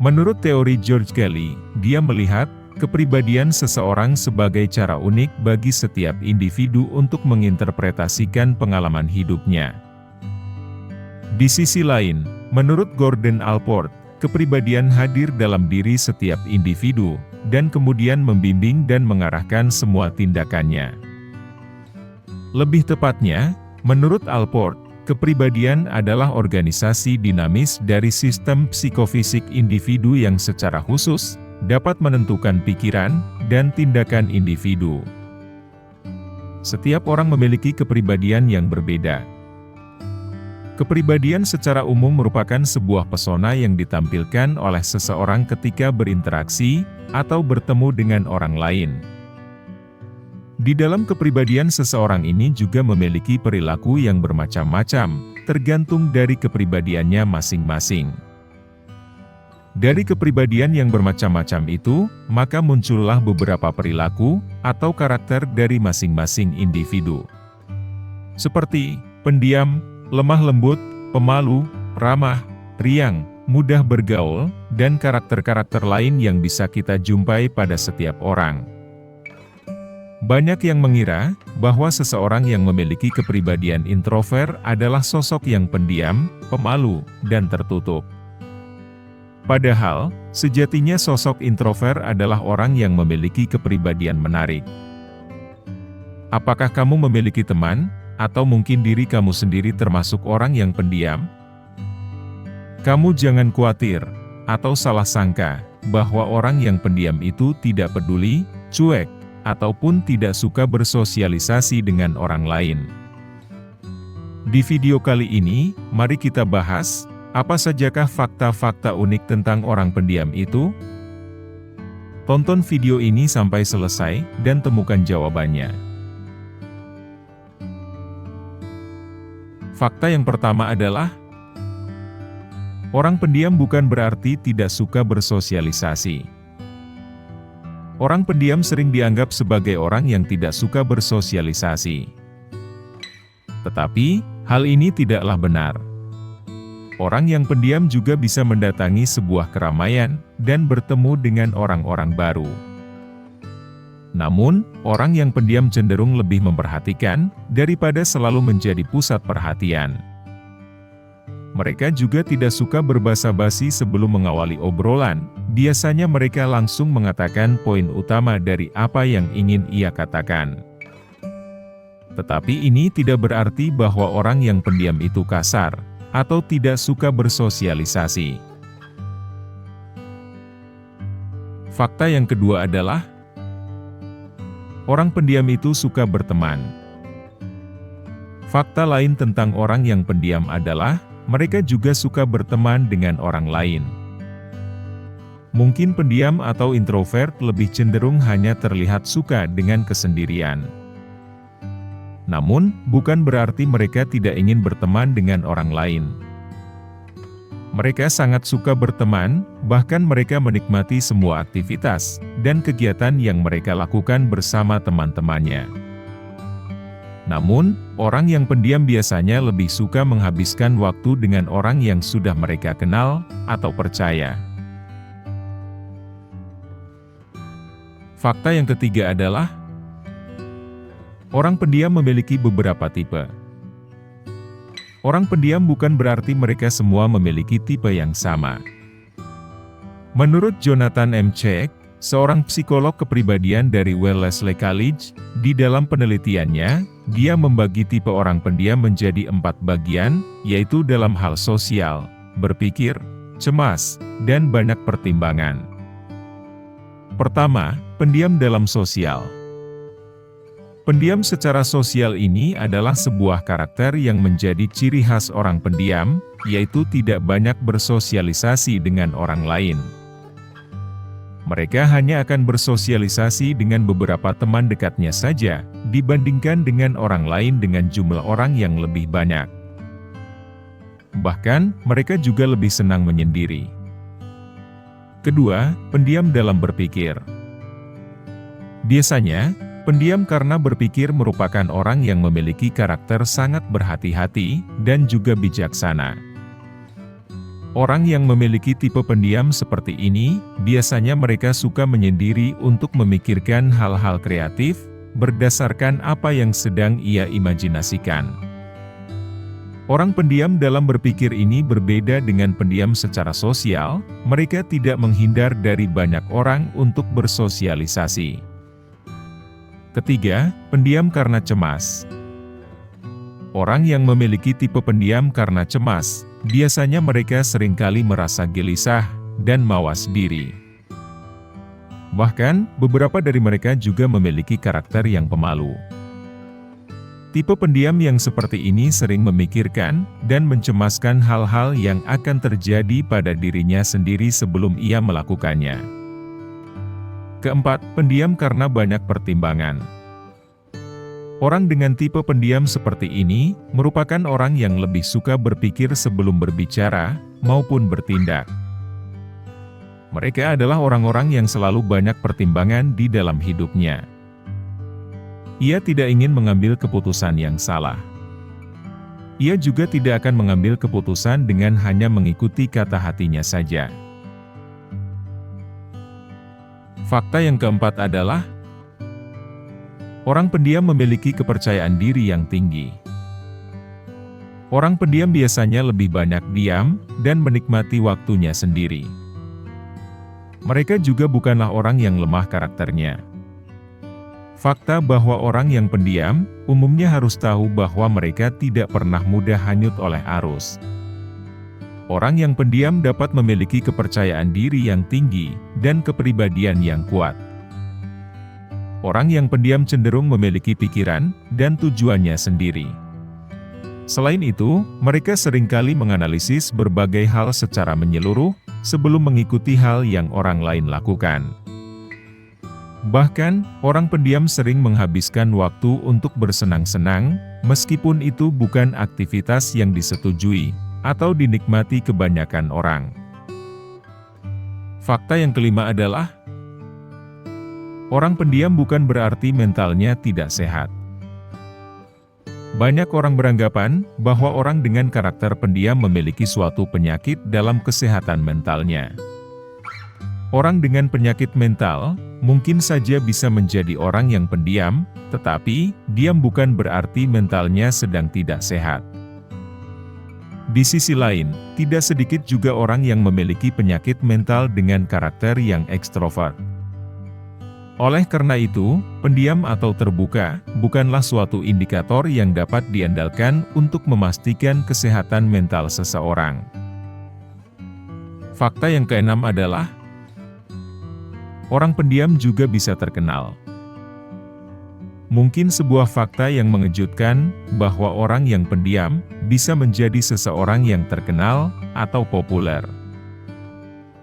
Menurut teori George Kelly, dia melihat kepribadian seseorang sebagai cara unik bagi setiap individu untuk menginterpretasikan pengalaman hidupnya. Di sisi lain, menurut Gordon Allport, kepribadian hadir dalam diri setiap individu, dan kemudian membimbing dan mengarahkan semua tindakannya. Lebih tepatnya, menurut Allport, kepribadian adalah organisasi dinamis dari sistem psikofisik individu yang secara khusus dapat menentukan pikiran dan tindakan individu. Setiap orang memiliki kepribadian yang berbeda. Kepribadian secara umum merupakan sebuah pesona yang ditampilkan oleh seseorang ketika berinteraksi atau bertemu dengan orang lain. Di dalam kepribadian seseorang ini juga memiliki perilaku yang bermacam-macam, tergantung dari kepribadiannya masing-masing. Dari kepribadian yang bermacam-macam itu, maka muncullah beberapa perilaku atau karakter dari masing-masing individu. Seperti pendiam, lemah lembut, pemalu, ramah, riang, mudah bergaul, dan karakter-karakter lain yang bisa kita jumpai pada setiap orang. Banyak yang mengira bahwa seseorang yang memiliki kepribadian introvert adalah sosok yang pendiam, pemalu, dan tertutup. Padahal, sejatinya sosok introvert adalah orang yang memiliki kepribadian menarik. Apakah kamu memiliki teman, atau mungkin diri kamu sendiri termasuk orang yang pendiam? Kamu jangan khawatir, atau salah sangka, bahwa orang yang pendiam itu tidak peduli, cuek, ataupun tidak suka bersosialisasi dengan orang lain. Di video kali ini, mari kita bahas, apa sajakah fakta-fakta unik tentang orang pendiam itu? Tonton video ini sampai selesai, dan temukan jawabannya. Fakta yang pertama adalah, orang pendiam bukan berarti tidak suka bersosialisasi. Orang pendiam sering dianggap sebagai orang yang tidak suka bersosialisasi. Tetapi, hal ini tidaklah benar. Orang yang pendiam juga bisa mendatangi sebuah keramaian, dan bertemu dengan orang-orang baru. Namun, orang yang pendiam cenderung lebih memperhatikan, daripada selalu menjadi pusat perhatian. Mereka juga tidak suka berbasa-basi sebelum mengawali obrolan, biasanya mereka langsung mengatakan poin utama dari apa yang ingin ia katakan. Tetapi ini tidak berarti bahwa orang yang pendiam itu kasar, atau tidak suka bersosialisasi. Fakta yang kedua adalah, orang pendiam itu suka berteman. Fakta lain tentang orang yang pendiam adalah, mereka juga suka berteman dengan orang lain. Mungkin pendiam atau introvert lebih cenderung hanya terlihat suka dengan kesendirian. Namun, bukan berarti mereka tidak ingin berteman dengan orang lain. Mereka sangat suka berteman, bahkan mereka menikmati semua aktivitas dan kegiatan yang mereka lakukan bersama teman-temannya. Namun, orang yang pendiam biasanya lebih suka menghabiskan waktu dengan orang yang sudah mereka kenal atau percaya. Fakta yang ketiga adalah, orang pendiam memiliki beberapa tipe. Orang pendiam bukan berarti mereka semua memiliki tipe yang sama. Menurut Jonathan M. Chek, seorang psikolog kepribadian dari Wellesley College, di dalam penelitiannya, dia membagi tipe orang pendiam menjadi 4 bagian, yaitu dalam hal sosial, berpikir, cemas, dan banyak pertimbangan. Pertama, pendiam dalam sosial. Pendiam secara sosial ini adalah sebuah karakter yang menjadi ciri khas orang pendiam, yaitu tidak banyak bersosialisasi dengan orang lain. Mereka hanya akan bersosialisasi dengan beberapa teman dekatnya saja, dibandingkan dengan orang lain dengan jumlah orang yang lebih banyak. Bahkan, mereka juga lebih senang menyendiri. Kedua, pendiam dalam berpikir. Biasanya, pendiam karena berpikir merupakan orang yang memiliki karakter sangat berhati-hati, dan juga bijaksana. Orang yang memiliki tipe pendiam seperti ini, biasanya mereka suka menyendiri untuk memikirkan hal-hal kreatif, berdasarkan apa yang sedang ia imajinasikan. Orang pendiam dalam berpikir ini berbeda dengan pendiam secara sosial, mereka tidak menghindar dari banyak orang untuk bersosialisasi. Ketiga, pendiam karena cemas. Orang yang memiliki tipe pendiam karena cemas, biasanya mereka seringkali merasa gelisah dan mawas diri. Bahkan, beberapa dari mereka juga memiliki karakter yang pemalu. Tipe pendiam yang seperti ini sering memikirkan dan mencemaskan hal-hal yang akan terjadi pada dirinya sendiri sebelum ia melakukannya. Keempat, pendiam karena banyak pertimbangan. Orang dengan tipe pendiam seperti ini, merupakan orang yang lebih suka berpikir sebelum berbicara, maupun bertindak. Mereka adalah orang-orang yang selalu banyak pertimbangan di dalam hidupnya. Ia tidak ingin mengambil keputusan yang salah. Ia juga tidak akan mengambil keputusan dengan hanya mengikuti kata hatinya saja. Fakta yang keempat adalah, orang pendiam memiliki kepercayaan diri yang tinggi. Orang pendiam biasanya lebih banyak diam, dan menikmati waktunya sendiri. Mereka juga bukanlah orang yang lemah karakternya. Fakta bahwa orang yang pendiam, umumnya harus tahu bahwa mereka tidak pernah mudah hanyut oleh arus. Orang yang pendiam dapat memiliki kepercayaan diri yang tinggi, dan kepribadian yang kuat. Orang yang pendiam cenderung memiliki pikiran dan tujuannya sendiri. Selain itu, mereka seringkali menganalisis berbagai hal secara menyeluruh, sebelum mengikuti hal yang orang lain lakukan. Bahkan, orang pendiam sering menghabiskan waktu untuk bersenang-senang, meskipun itu bukan aktivitas yang disetujui, atau dinikmati kebanyakan orang. Fakta yang kelima adalah, orang pendiam bukan berarti mentalnya tidak sehat. Banyak orang beranggapan bahwa orang dengan karakter pendiam memiliki suatu penyakit dalam kesehatan mentalnya. Orang dengan penyakit mental, mungkin saja bisa menjadi orang yang pendiam, tetapi, diam bukan berarti mentalnya sedang tidak sehat. Di sisi lain, tidak sedikit juga orang yang memiliki penyakit mental dengan karakter yang ekstrovert. Oleh karena itu, pendiam atau terbuka, bukanlah suatu indikator yang dapat diandalkan untuk memastikan kesehatan mental seseorang. Fakta yang keenam adalah, orang pendiam juga bisa terkenal. Mungkin sebuah fakta yang mengejutkan, bahwa orang yang pendiam, bisa menjadi seseorang yang terkenal, atau populer.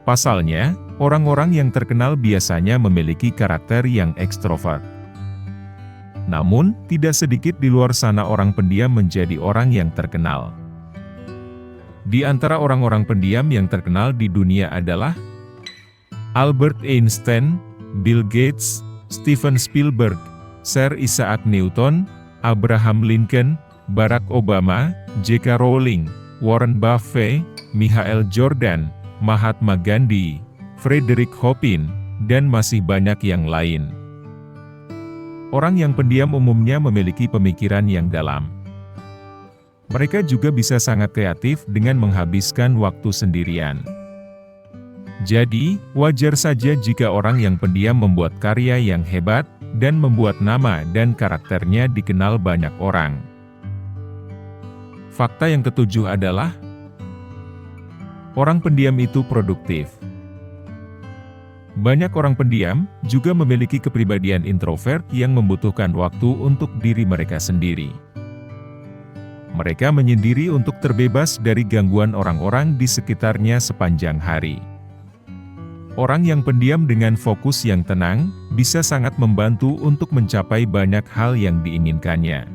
Pasalnya, orang-orang yang terkenal biasanya memiliki karakter yang ekstrovert. Namun, tidak sedikit di luar sana orang pendiam menjadi orang yang terkenal. Di antara orang-orang pendiam yang terkenal di dunia adalah Albert Einstein, Bill Gates, Steven Spielberg, Sir Isaac Newton, Abraham Lincoln, Barack Obama, J.K. Rowling, Warren Buffett, Michael Jordan, Mahatma Gandhi, Frederick Chopin, dan masih banyak yang lain. Orang yang pendiam umumnya memiliki pemikiran yang dalam. Mereka juga bisa sangat kreatif dengan menghabiskan waktu sendirian. Jadi, wajar saja jika orang yang pendiam membuat karya yang hebat, dan membuat nama dan karakternya dikenal banyak orang. Fakta yang ketujuh adalah, orang pendiam itu produktif. Banyak orang pendiam juga memiliki kepribadian introvert yang membutuhkan waktu untuk diri mereka sendiri. Mereka menyendiri untuk terbebas dari gangguan orang-orang di sekitarnya sepanjang hari. Orang yang pendiam dengan fokus yang tenang, bisa sangat membantu untuk mencapai banyak hal yang diinginkannya.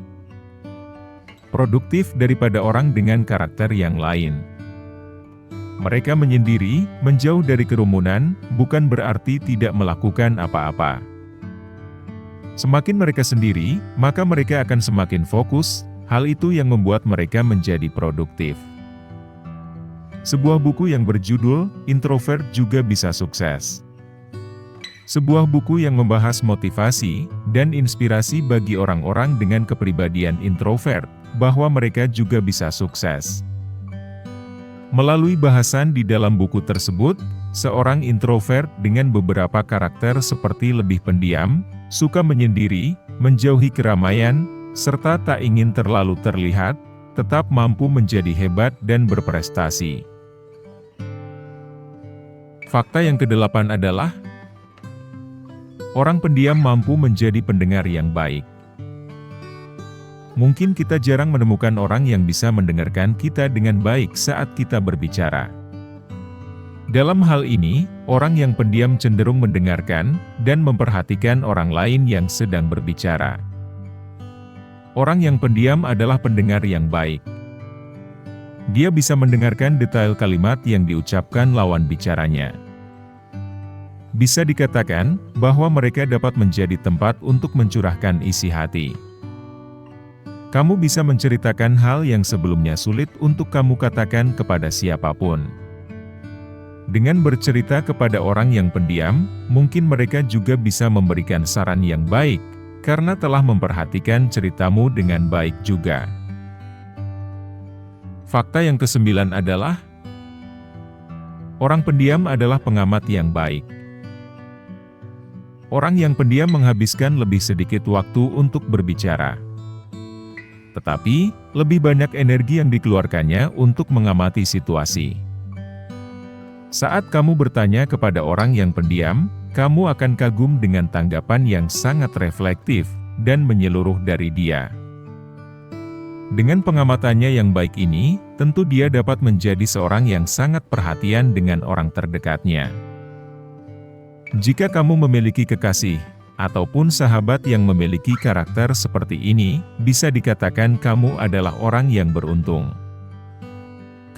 Produktif daripada orang dengan karakter yang lain. Mereka menyendiri, menjauh dari kerumunan, bukan berarti tidak melakukan apa-apa. Semakin mereka sendiri, maka mereka akan semakin fokus, hal itu yang membuat mereka menjadi produktif. Sebuah buku yang berjudul Introvert Juga Bisa Sukses. Sebuah buku yang membahas motivasi dan inspirasi bagi orang-orang dengan kepribadian introvert, bahwa mereka juga bisa sukses. Melalui bahasan di dalam buku tersebut, seorang introvert dengan beberapa karakter seperti lebih pendiam, suka menyendiri, menjauhi keramaian, serta tak ingin terlalu terlihat, tetap mampu menjadi hebat dan berprestasi. Fakta yang kedelapan adalah, orang pendiam mampu menjadi pendengar yang baik. Mungkin kita jarang menemukan orang yang bisa mendengarkan kita dengan baik saat kita berbicara. Dalam hal ini, orang yang pendiam cenderung mendengarkan dan memperhatikan orang lain yang sedang berbicara. Orang yang pendiam adalah pendengar yang baik. Dia bisa mendengarkan detail kalimat yang diucapkan lawan bicaranya. Bisa dikatakan bahwa mereka dapat menjadi tempat untuk mencurahkan isi hati. Kamu bisa menceritakan hal yang sebelumnya sulit untuk kamu katakan kepada siapapun. Dengan bercerita kepada orang yang pendiam, mungkin mereka juga bisa memberikan saran yang baik, karena telah memperhatikan ceritamu dengan baik juga. Fakta yang kesembilan adalah, orang pendiam adalah pengamat yang baik. Orang yang pendiam menghabiskan lebih sedikit waktu untuk berbicara. Tetapi, lebih banyak energi yang dikeluarkannya untuk mengamati situasi. Saat kamu bertanya kepada orang yang pendiam, kamu akan kagum dengan tanggapan yang sangat reflektif dan menyeluruh dari dia. Dengan pengamatannya yang baik ini, tentu dia dapat menjadi seorang yang sangat perhatian dengan orang terdekatnya. Jika kamu memiliki kekasih, ataupun sahabat yang memiliki karakter seperti ini, bisa dikatakan kamu adalah orang yang beruntung.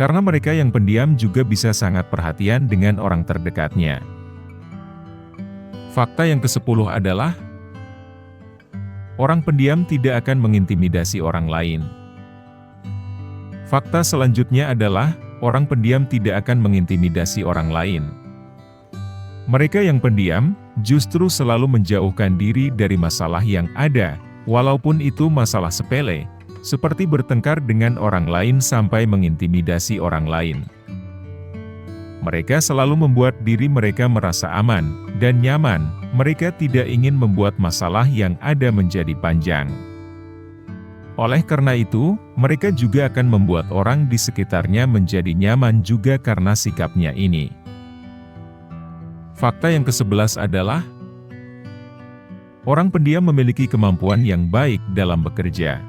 Karena mereka yang pendiam juga bisa sangat perhatian dengan orang terdekatnya. Fakta yang ke-10 adalah, orang pendiam tidak akan mengintimidasi orang lain. Fakta selanjutnya adalah, orang pendiam tidak akan mengintimidasi orang lain. Mereka yang pendiam, justru selalu menjauhkan diri dari masalah yang ada, walaupun itu masalah sepele, seperti bertengkar dengan orang lain sampai mengintimidasi orang lain. Mereka selalu membuat diri mereka merasa aman dan nyaman, mereka tidak ingin membuat masalah yang ada menjadi panjang. Oleh karena itu, mereka juga akan membuat orang di sekitarnya menjadi nyaman juga karena sikapnya ini. Fakta yang ke-11 adalah, orang pendiam memiliki kemampuan yang baik dalam bekerja.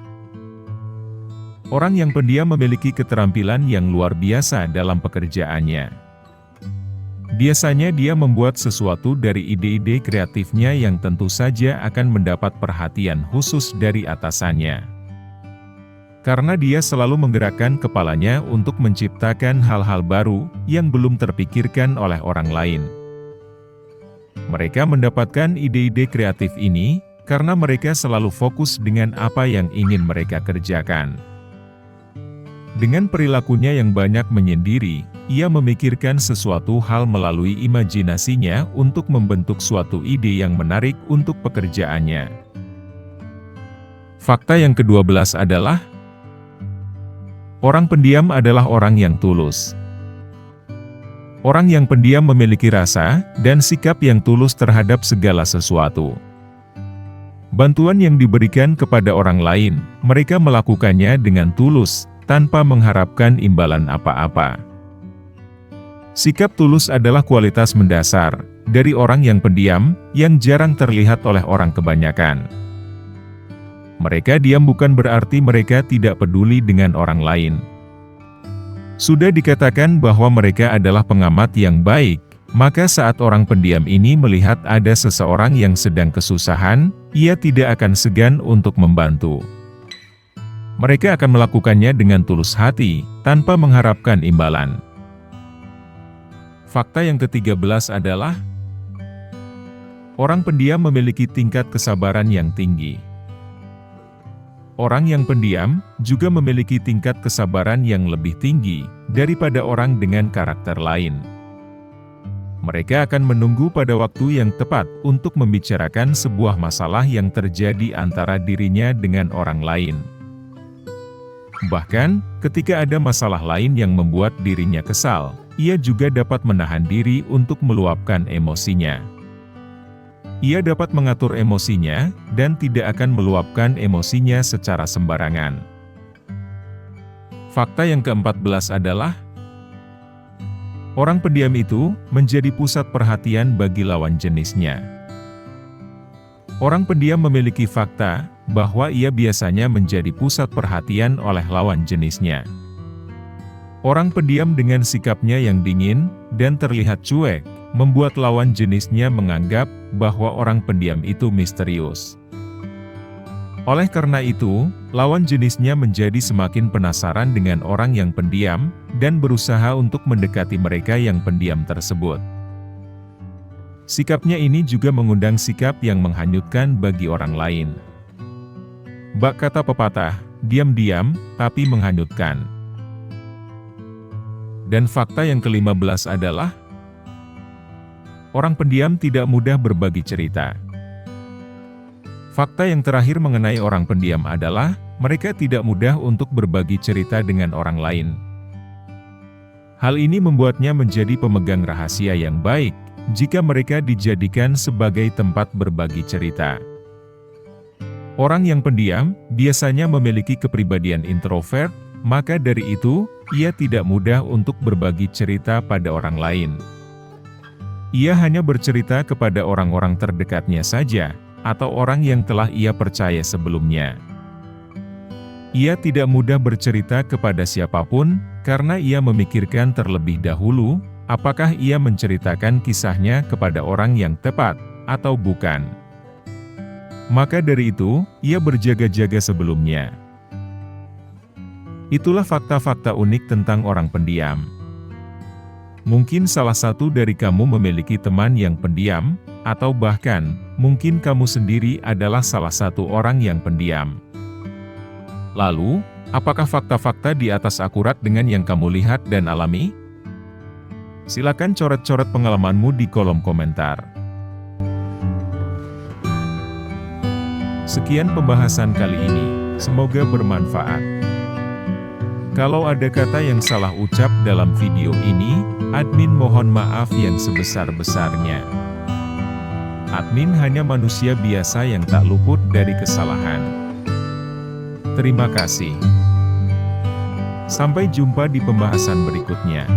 Orang yang pendiam memiliki keterampilan yang luar biasa dalam pekerjaannya. Biasanya dia membuat sesuatu dari ide-ide kreatifnya yang tentu saja akan mendapat perhatian khusus dari atasannya. Karena dia selalu menggerakkan kepalanya untuk menciptakan hal-hal baru yang belum terpikirkan oleh orang lain. Mereka mendapatkan ide-ide kreatif ini, karena mereka selalu fokus dengan apa yang ingin mereka kerjakan. Dengan perilakunya yang banyak menyendiri, ia memikirkan sesuatu hal melalui imajinasinya untuk membentuk suatu ide yang menarik untuk pekerjaannya. Fakta yang ke-12 adalah, orang pendiam adalah orang yang tulus. Orang yang pendiam memiliki rasa dan sikap yang tulus terhadap segala sesuatu. Bantuan yang diberikan kepada orang lain, mereka melakukannya dengan tulus, tanpa mengharapkan imbalan apa-apa. Sikap tulus adalah kualitas mendasar dari orang yang pendiam, yang jarang terlihat oleh orang kebanyakan. Mereka diam bukan berarti mereka tidak peduli dengan orang lain. Sudah dikatakan bahwa mereka adalah pengamat yang baik, maka saat orang pendiam ini melihat ada seseorang yang sedang kesusahan, ia tidak akan segan untuk membantu. Mereka akan melakukannya dengan tulus hati, tanpa mengharapkan imbalan. Fakta yang ke-13 adalah, orang pendiam memiliki tingkat kesabaran yang tinggi. Orang yang pendiam juga memiliki tingkat kesabaran yang lebih tinggi daripada orang dengan karakter lain. Mereka akan menunggu pada waktu yang tepat untuk membicarakan sebuah masalah yang terjadi antara dirinya dengan orang lain. Bahkan, ketika ada masalah lain yang membuat dirinya kesal, ia juga dapat menahan diri untuk meluapkan emosinya. Ia dapat mengatur emosinya, dan tidak akan meluapkan emosinya secara sembarangan. Fakta yang ke-14 adalah, orang pendiam itu menjadi pusat perhatian bagi lawan jenisnya. Orang pendiam memiliki fakta bahwa ia biasanya menjadi pusat perhatian oleh lawan jenisnya. Orang pendiam dengan sikapnya yang dingin dan terlihat cuek, membuat lawan jenisnya menganggap bahwa orang pendiam itu misterius. Oleh karena itu, lawan jenisnya menjadi semakin penasaran dengan orang yang pendiam, dan berusaha untuk mendekati mereka yang pendiam tersebut. Sikapnya ini juga mengundang sikap yang menghanyutkan bagi orang lain. Bak kata pepatah, diam-diam, tapi menghanyutkan. Dan fakta yang ke-15 adalah, orang pendiam tidak mudah berbagi cerita. Fakta yang terakhir mengenai orang pendiam adalah, mereka tidak mudah untuk berbagi cerita dengan orang lain. Hal ini membuatnya menjadi pemegang rahasia yang baik, jika mereka dijadikan sebagai tempat berbagi cerita. Orang yang pendiam, biasanya memiliki kepribadian introvert, maka dari itu, ia tidak mudah untuk berbagi cerita pada orang lain. Ia hanya bercerita kepada orang-orang terdekatnya saja, atau orang yang telah ia percaya sebelumnya. Ia tidak mudah bercerita kepada siapapun, karena ia memikirkan terlebih dahulu, apakah ia menceritakan kisahnya kepada orang yang tepat, atau bukan. Maka dari itu, ia berjaga-jaga sebelumnya. Itulah fakta-fakta unik tentang orang pendiam. Mungkin salah satu dari kamu memiliki teman yang pendiam, atau bahkan, mungkin kamu sendiri adalah salah satu orang yang pendiam. Lalu, apakah fakta-fakta di atas akurat dengan yang kamu lihat dan alami? Silakan coret-coret pengalamanmu di kolom komentar. Sekian pembahasan kali ini, semoga bermanfaat. Kalau ada kata yang salah ucap dalam video ini, admin mohon maaf yang sebesar-besarnya. Admin hanya manusia biasa yang tak luput dari kesalahan. Terima kasih. Sampai jumpa di pembahasan berikutnya.